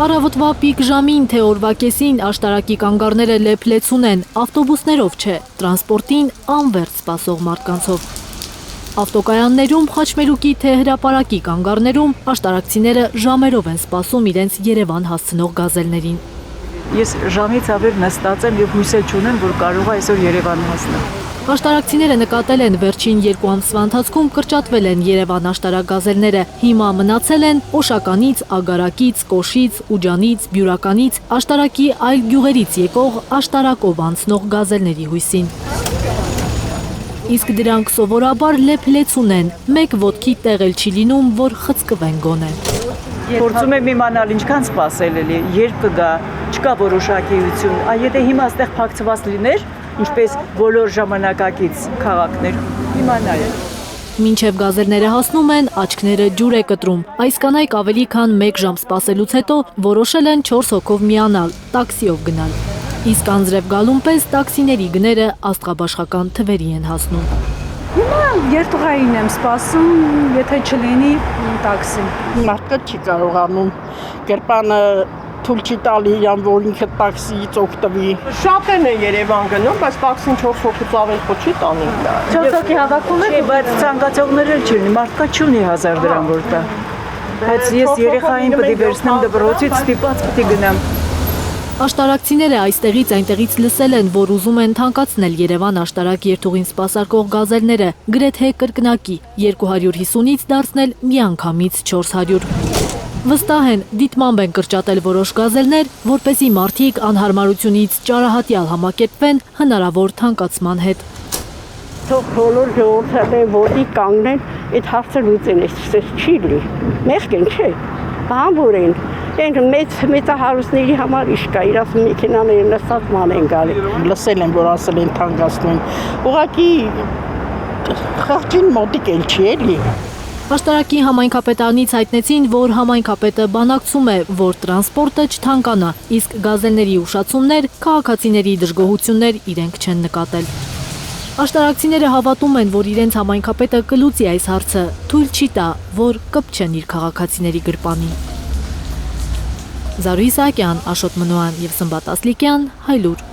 Առավոտվա պիկ ժամին թե օրվա կեսին աշտարակի կանգառները լեփ-լեցուն են, ավտոբուսներով չէ, տրանսպորտին անվերջ սպասող մարդկանցով։ Ավտոկայաններում, Խաչմերուկի թե հրապարակի կանգառներում աշտարակցիները ժամերով են սպասում իրենց Երևան հասցնող գազելներին։ Ես ժամից ավել նստած եմ եւ հույս չունեմ, որ կարող է այսօր Երևան հասնել։ Աշտարակցիները նկատել են վերջին 2 ամսվա ընթացքում կրճատվել են Երևան աշտարակ գազելները, հիմա մնացել են Օշականից, Ագարակից, Կոշից, Ուջանից, Բյուրականից, աշտարակի այլ գյուղերից եկող աշտարակով անցնող գազելների հույսին։ Իսկ դրանք սովորաբար լեփ-լեցուն են, մեկ ոտքի տեղ էլ չի լինում, որ խցկվեն գոնե։ Փորձում եմ իմանալ ինչքան սպասել էլի, երբ կգա, չկա որոշակիություն, եթե հիմա այստեղ փակցված լիներ, ինչպես բոլոր ժամանակակից քաղաքներ, իմանալ եմ։ Մինչև գազելները հասնում են, աչքները ջուր է կտրում։ Այս կանայք ավելի քան 1 ժամ սպասելուց հետո որոշել են 4 հոգով միանալ, տաքսիով գնալ։ Իսկ անձրև գալուն պես տաքսիների գները աստղաբաշխական թվերի են հասնում։ Հիմա երթուղային եմ սպասում, եթե չլինի տաքսի։ Մարդը չի կարողանում կերպանը թույլ չի տալի իրան, որ ինքը տաքսիից օգտվի։ Շատերն են Երևան գնում, բայց տաքսին 4 հոգուց ավել չի տանի։ 4 հոգի հավաքում եք, բայց ցանկացողներ էլ չունի, մարդկա չունի 1000 դրամ որ տա։ Բայց ես երեխային պետք է վերցնեմ դպրոցից, ստիպած պետք է գնամ։ Աշտարակցիները այստեղից այնտեղից լսել են, որ ուզում են թանկացնել Երևան աշտարակ երթուղին սպասարկող գազելները, գրեթե կրկնակի 250-ից դարձնել միանգամից 400։ Վստահ են, դիտմամբ են կրճատել որոշ գազելներ, որպեսզի մարդիկ անհարմարությունից ճարահատյալ համակերպվեն հնարավոր թանկացման հետ։ Թող բոլոր ժողովուրդը ոտի կանգնեն, այդ հարցը լուծեն, չի լի։ Մեղք են, չէ։ Բանվոր են։ Այն մեծահարուստների համար իշ կա, իրաց մեքենաները նստած ման են գալի։ Լսել են, որ ասել են թանկացնեն։ Ուղղակի խղճին մոտիկ էլ չի էլի։ Աշտարակի համայնքապետարանից հայտնեցին, որ համայնքապետը բանակցում է, որ տրանսպորտը չթանկանա, իսկ գազելների ուշացումներ, քաղաքացիների դժգոհություններ իրենք չեն նկատել։ Աշտարակցիները հավատում են, որ իրենց համայնքապետը կլուծի այս հարցը, թույլ չի տա, որ կպչեն իր քաղաքացիների գրպանին։ Զարուհի Սահակյան, Աշոտ Մնոյան և Սմբատ Ասլիկյան, Հայլուր։